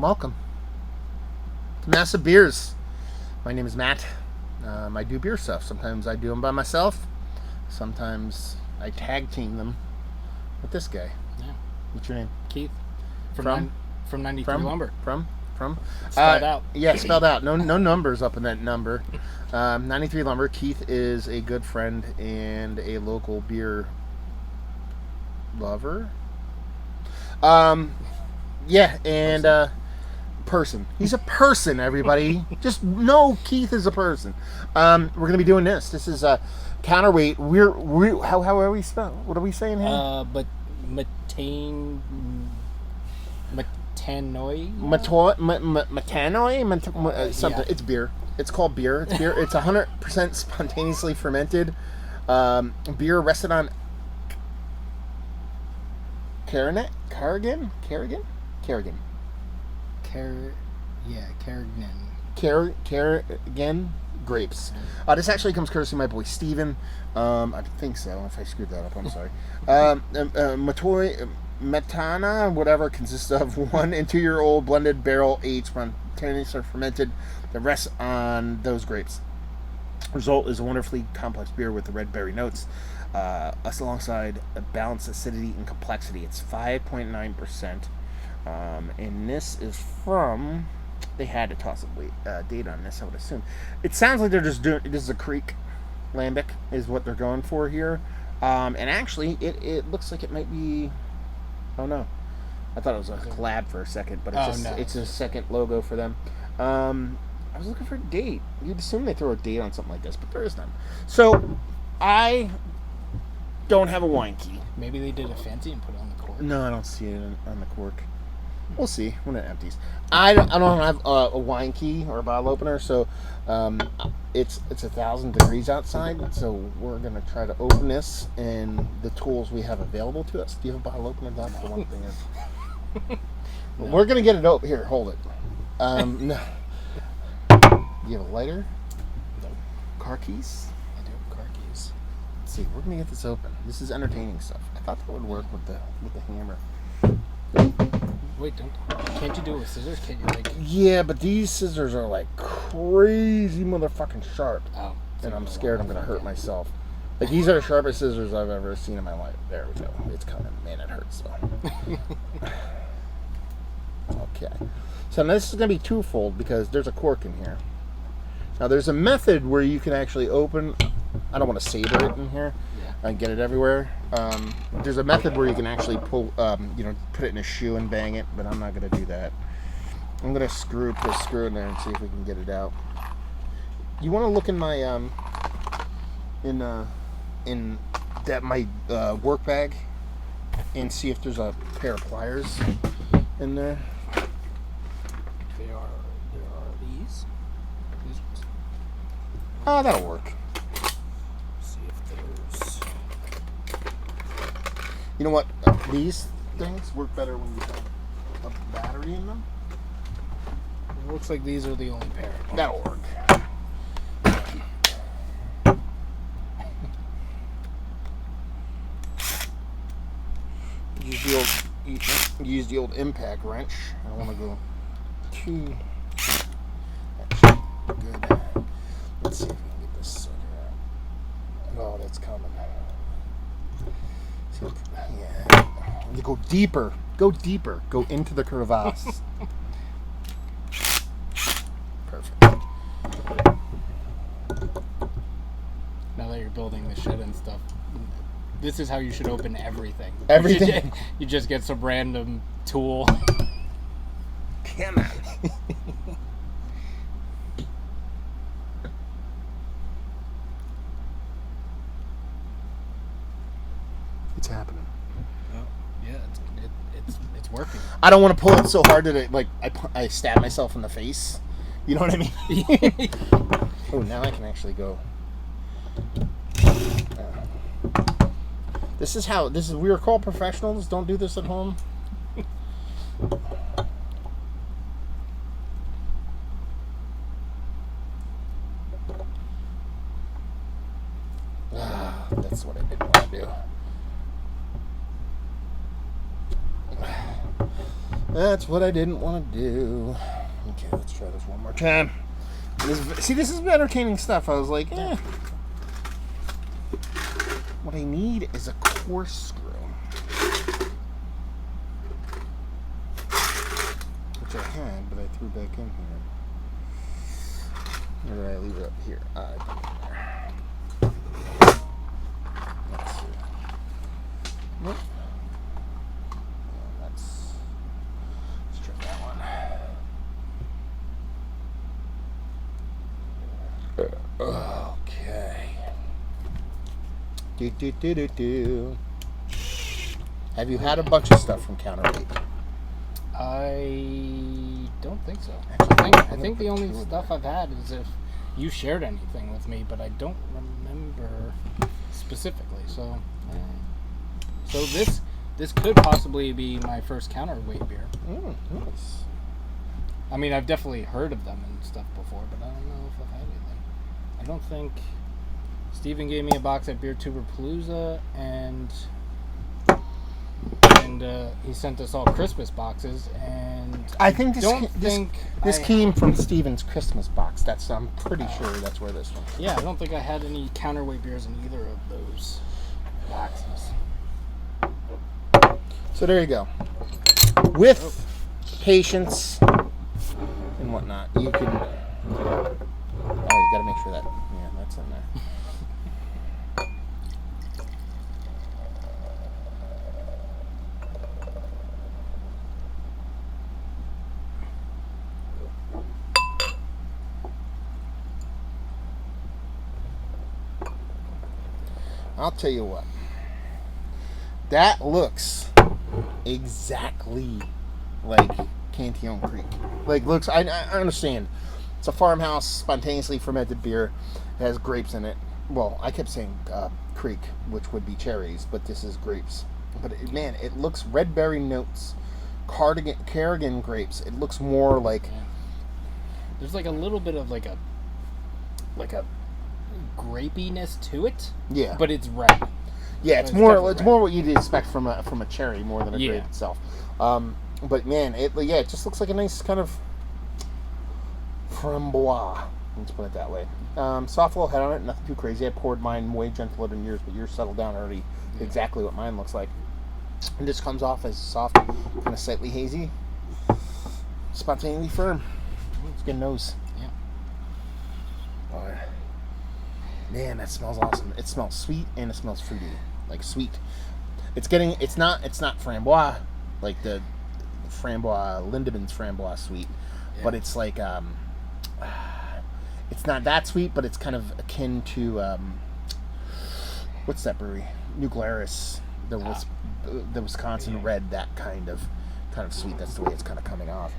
Welcome to Massive Beers. My name is Matt. I do beer stuff. Sometimes I do them by myself. Sometimes I tag team them with this guy. Yeah. What's your name? Keith. From 93 Lumber. From? Spelled out. Yeah, spelled out. No numbers up in that number. 93 Lumber. Keith is a good friend and a local beer lover. Yeah, and person. He's a person, everybody. Just know Keith is a person. We're gonna be doing this. This is counterweight. We're how are we spell? What are we saying here? But metanoia. Metanoia? Something. Yeah. It's beer. It's called beer. It's beer. It's 100% spontaneously fermented beer rested on Carignan. Carignan grapes. This actually comes courtesy of my boy Steven. I think so. If I screwed that up, I'm sorry. Metana, whatever, consists of 1 and 2 year old blended barrel aged spontaneously fermented. The rest on those grapes. Result is a wonderfully complex beer with the red berry notes, alongside a balanced acidity and complexity. It's 5.9%, and this is from. They had to toss a date on this, I would assume. It sounds like they're just doing. This is a creek lambic, is what they're going for here, and actually, it looks like it might be. Oh no, I thought it was a collab for a second, but it's a second logo for them. I was looking for a date. You'd assume they throw a date on something like this, but there is none. So, I don't have a wine key. Maybe they did a fancy and put it on the cork. No, I don't see it on the cork. We'll see when it empties. I don't have a wine key or a bottle opener, so it's 1,000 degrees outside. So we're gonna try to open this and the tools we have available to us. Do you have a bottle opener? That's the one thing. No. We're gonna get it open. Here, hold it. No. You have a lighter? No. Car keys? I do have car keys. Let's see. We're gonna get this open. This is entertaining stuff. I thought that would work with the hammer. Wait, can't you do it with scissors? Can't you Yeah, but these scissors are like crazy motherfucking sharp. Oh. And I'm scared I'm gonna hurt myself. Like, these are the sharpest scissors I've ever seen in my life. There we go. It's coming. Man, it hurts though. Okay. So now this is gonna be twofold because there's a cork in here. Now there's a method where you can actually open. I don't want to saber it in here and get it everywhere. There's a method where you can actually pull, put it in a shoe and bang it, but I'm not going to do that. I'm going to put a screw in there and see if we can get it out. You want to look in my my work bag and see if there's a pair of pliers in there. There are these. Oh, that'll work. See if there's. You know what? These things work better when you have a battery in them. It looks like these are the only pair. That'll work. Use the old impact wrench. I don't want to go too. Good. Let's see if we can get this sucker out. Oh, that's coming. See, yeah. You go deeper. Go deeper. Go into the crevasse. Perfect. Now that you're building the shed and stuff, this is how you should open everything. Everything? You just get some random tool. Come on. It's happening. Oh, yeah, it's working. I don't want to pull it so hard that I stab myself in the face. You know what I mean? Oh, now I can actually go. We are called professionals. Don't do this at home. That's what I didn't want to do. That's what I didn't want to do. Okay, let's try this one more time. This is entertaining stuff. I was like, what I need is a corkscrew. Which I had, but I threw back in here. Or did I leave it up here? I put it in there. Let's see. Nope. Let's try that one. Okay. Do. Have you had a bunch of stuff from Counterweight? I don't think so. I think the only stuff I've had is if you shared anything with me, but I don't remember specifically. So this could possibly be my first Counterweight beer. Nice. I mean, I've definitely heard of them and stuff before, but I don't know if I've had anything. I don't think Steven gave me a box at Beer Tuber Palooza, and he sent us all Christmas boxes, and I think this came from Steven's Christmas box. I'm pretty sure that's where this one came. Yeah, I don't think I had any Counterweight beers in either of those boxes. So there you go. With patience and whatnot, you can. Oh, you got to make sure that's in there. I'll tell you what. That looks exactly like Cantillon Creek. Looks. I understand. It's a farmhouse, spontaneously fermented beer. It has grapes in it. Well, I kept saying Creek, which would be cherries, but this is grapes. But it looks red berry notes, Cardigan grapes. It looks more like. There's like a little bit of like a grapiness to it. Yeah. But it's red. Yeah, it's more what you'd expect from a cherry more than a grape itself. But man, it just looks like a nice kind of framboise. Let's put it that way. Soft little head on it, nothing too crazy. I poured mine way gentler than yours, but yours settled down already exactly what mine looks like. And this comes off as soft, kind of slightly hazy, spontaneously firm. It's a good nose. Yeah. All right. Man, that smells awesome. It smells sweet and it smells fruity. Like sweet. It's not framboise, like the framboise, Lindemann's framboise sweet. Yeah. But it's like, it's not that sweet, but it's kind of akin to, what's that brewery? New Glarus, the Wisconsin red, that kind of sweet. That's the way it's kind of coming off.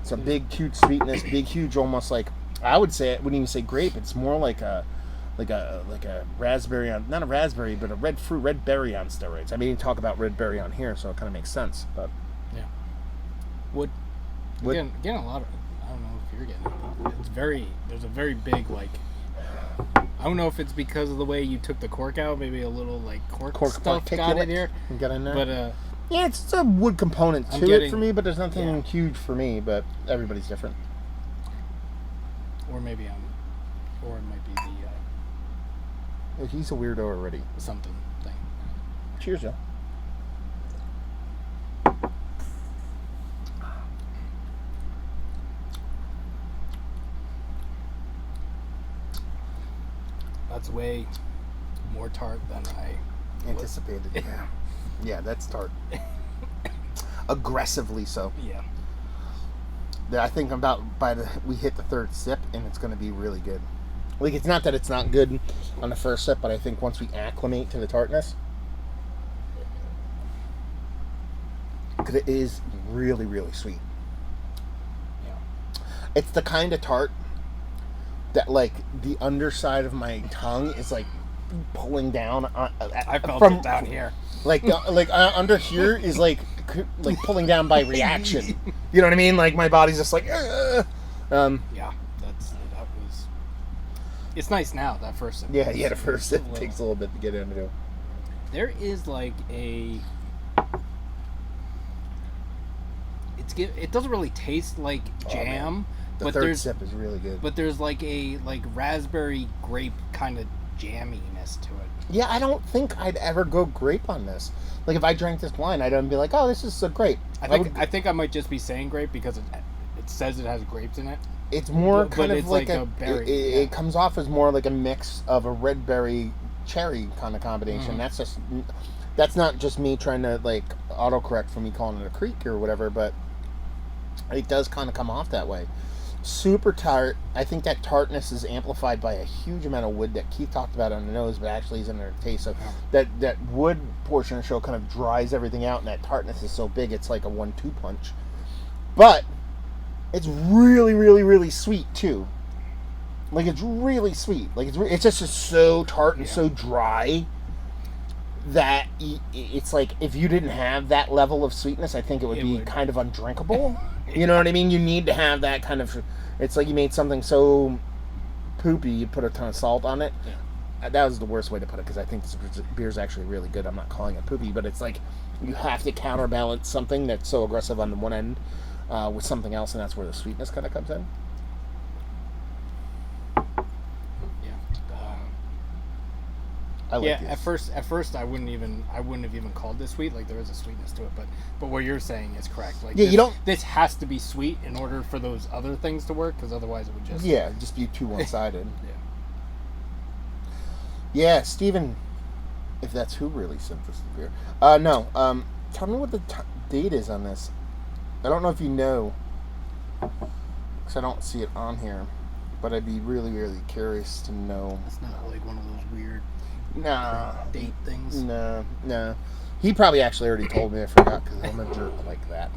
It's a big, huge sweetness, big, huge, almost like, I would say, I wouldn't even say grape. It's more like a raspberry on, not a raspberry, but a red berry on steroids. I mean, you talk about red berry on here, so it kind of makes sense. But yeah, again, a lot of, I don't know if you're getting it, but there's a very big, like, I don't know if it's because of the way you took the cork out, maybe a little like cork stuff got in here. Got in there. But yeah, it's a wood component to it for me, but there's nothing huge for me. But everybody's different. Or maybe it might be the. He's a weirdo already. Something thing. Cheers, Joe. That's way more tart than I anticipated. Yeah, that's tart. Aggressively so. Yeah. I think we hit the third sip and it's going to be really good. Like, it's not that it's not good on the first sip, but I think once we acclimate to the tartness, because it is really, really sweet. Yeah. It's the kind of tart that, like, the underside of my tongue is, like, pulling down. I felt it down here. Like under here is, like pulling down by reaction. You know what I mean? Like, my body's just like, Yeah. It's nice now, that first sip. Yeah, the first sip takes a little bit to get into. There is like it doesn't really taste like jam. The third sip is really good. But there's like a raspberry grape kind of jamminess to it. Yeah, I don't think I'd ever go grape on this. Like if I drank this wine, I'd be like, oh, this is so grape. I think I might just be saying grape because it says it has grapes in it. It's more kind of like a berry. It comes off as more like a mix of a red berry cherry kind of combination. That's not just me trying to like autocorrect for me calling it a creek or whatever, but it does kind of come off that way. Super tart. I think that tartness is amplified by a huge amount of wood that Keith talked about on the nose, but actually is in the taste. So that wood portion of the show kind of dries everything out, and that tartness is so big, it's like a 1-2 punch. But it's really, really, really sweet too. Like it's really sweet. Like it's just so tart and so dry that it's like if you didn't have that level of sweetness, I think it would be kind of undrinkable. You know what I mean? You need to have that kind of... It's like you made something so poopy, you put a ton of salt on it. Yeah. That was the worst way to put it, because I think this beer is actually really good. I'm not calling it poopy, but it's like you have to counterbalance something that's so aggressive on the one end with something else, and that's where the sweetness kind of comes in. I like this. At first I wouldn't have even called this sweet. Like there is a sweetness to it, but what you're saying is correct. Like this has to be sweet in order for those other things to work, because otherwise it would just be too one-sided. Yeah, Steven, if that's who really sent this beer. No. Tell me what the date is on this. I don't know if you know, because I don't see it on here, but I'd be really, really curious to know. It's not like one of those weird date things. No. He probably actually already told me. I forgot because I'm a jerk like that.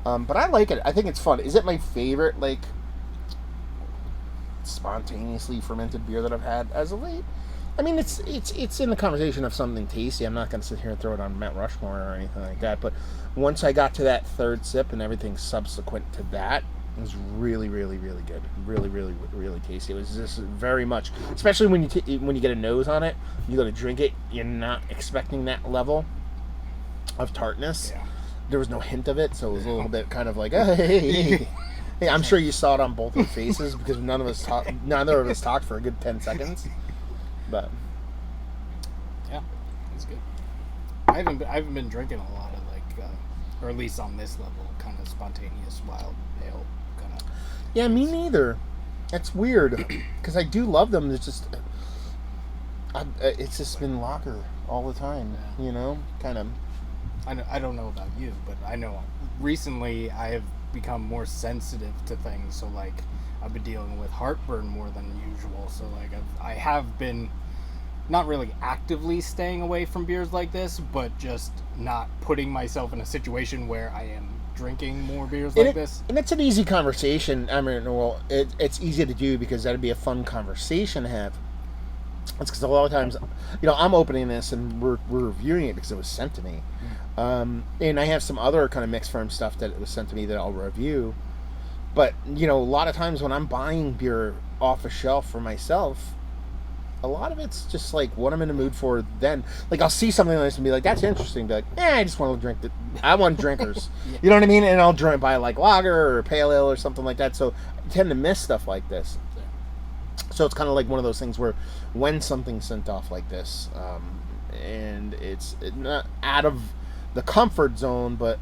But I like it. I think it's fun. Is it my favorite like spontaneously fermented beer that I've had as of late? I mean, it's in the conversation of something tasty. I'm not going to sit here and throw it on Mount Rushmore or anything like that. But once I got to that third sip and everything subsequent to that, it was really, really, really good. Really, really, really tasty. It was just very much, especially when you get a nose on it, you go to drink it, you're not expecting that level of tartness. Yeah. There was no hint of it, so it was a little bit kind of like, hey. I'm sure you saw it on both our faces because neither of us talked for a good 10 seconds. But yeah, it's good. I haven't been drinking a lot of like, or at least on this level, kind of spontaneous wild ale kind of. Yeah, me neither. That's weird because I do love them. It's just been lager all the time. Yeah. You know, kind of. I don't know about you, but I know recently I have become more sensitive to things. So like I've been dealing with heartburn more than usual. So like I have been not really actively staying away from beers like this, but just not putting myself in a situation where I am drinking more beers like this. And it's an easy conversation. I mean, well, it's easy to do because that'd be a fun conversation to have. It's because a lot of times, I'm opening this and we're reviewing it because it was sent to me. And I have some other kind of mixed Ferm stuff that was sent to me that I'll review. But, a lot of times when I'm buying beer off a shelf for myself, a lot of it's just like what I'm in the mood for then. Like I'll see something like this and be like, that's interesting. Be like, I just want to drink it. I want drinkers. Yeah. You know what I mean? And I'll buy like lager or pale ale or something like that. So I tend to miss stuff like this. So it's kind of like one of those things where when something's sent off like this, and it's not out of the comfort zone, but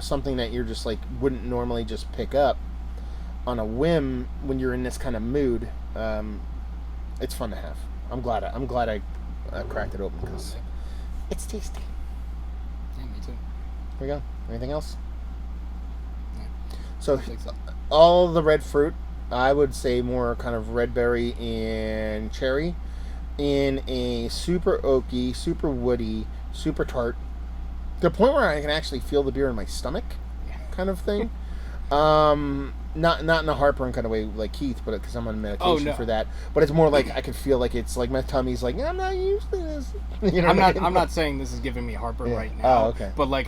something that you're just like wouldn't normally just pick up on a whim when you're in this kind of mood, it's fun to have. I'm glad I cracked it open because it's tasty. Yeah, me too. Here we go. Anything else? No. So all the red fruit, I would say more kind of red berry and cherry in a super oaky, super woody, super tart, to the point where I can actually feel the beer in my stomach kind of thing. Not in a heartburn kind of way like Keith, but because I'm on medication for that. But it's more like I can feel like it's like my tummy's like, I'm not used to this. I'm not saying this is giving me heartburn right now. Oh, okay. But like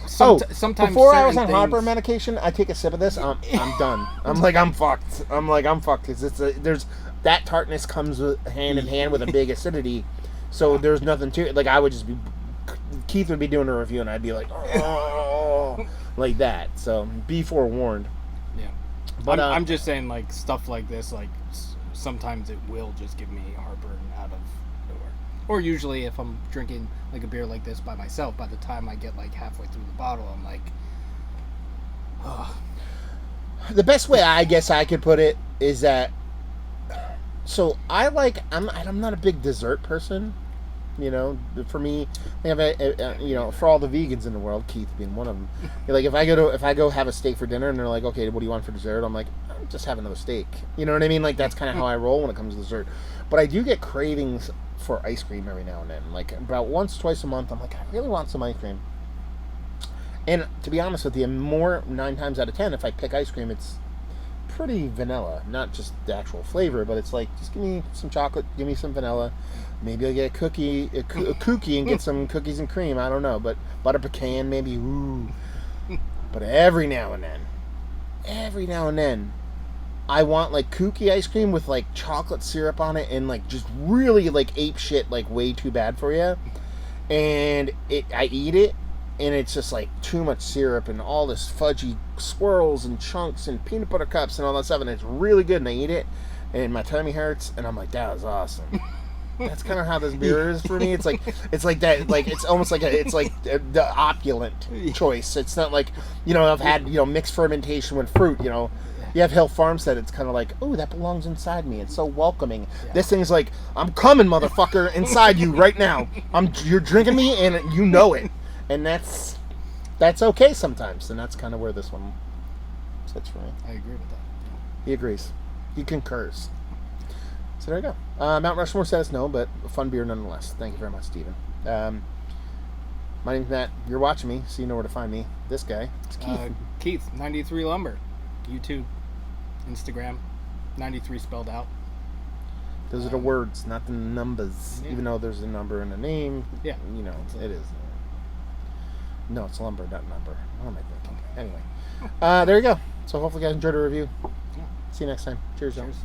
sometimes before I was on heartburn medication, I take a sip of this, I'm done. I'm fucked. I'm fucked because there's that tartness comes hand in hand with a big acidity, so there's nothing to it. Like I would just be Keith would be doing a review, and I'd be like, oh, like that. So be forewarned. Yeah. But I'm just saying, like, stuff like this, like, sometimes it will just give me heartburn out of nowhere. Or usually if I'm drinking, like, a beer like this by myself, by the time I get, like, halfway through the bottle, I'm like, ugh. The best way I guess I could put it is that, so I'm not a big dessert person. You know, for me, for all the vegans in the world, Keith being one of them. Like, if I go have a steak for dinner, and they're like, "Okay, what do you want for dessert?" I'm like, "Just have another steak." You know what I mean? Like, that's kind of how I roll when it comes to dessert. But I do get cravings for ice cream every now and then. Like, about once, twice a month, I'm like, I really want some ice cream. And to be honest with you, 9 times out of 10, if I pick ice cream, it's pretty vanilla. Not just the actual flavor, but it's like, just give me some chocolate, give me some vanilla. Maybe I'll get a cookie, and get some cookies and cream. I don't know, but butter pecan maybe. Ooh. But every now and then, I want like kooky ice cream with like chocolate syrup on it, and like just really like ape shit, like way too bad for you. And I eat it, and it's just like too much syrup and all this fudgy swirls and chunks and peanut butter cups and all that stuff, and it's really good. And I eat it, and my tummy hurts, and I'm like, that was awesome. That's kind of how this beer is for me. It's like that. Like, it's almost like the opulent choice. It's not like, I've had mixed fermentation with fruit. You have Hill Farmstead. It's kind of like, oh, that belongs inside me. It's so welcoming. Yeah. This thing's like, I'm coming, motherfucker, inside you right now. You're drinking me, and you know it. And that's okay sometimes. And that's kind of where this one sits for me. I agree with that. Yeah. He agrees. He concurs. So there you go. Mount Rushmore said us no, but a fun beer nonetheless. Thank you very much, Steven. My name's Matt. You're watching me, so you know where to find me. This guy is Keith. Keith, 93 Lumber. YouTube, Instagram, 93 spelled out. Those are the words, not the numbers. Yeah. Even though there's a number in the name. Yeah. It is. No, it's lumber, not number. What am I thinking? Anyway. There you go. So hopefully you guys enjoyed the review. Yeah. See you next time. Cheers, y'all. Cheers.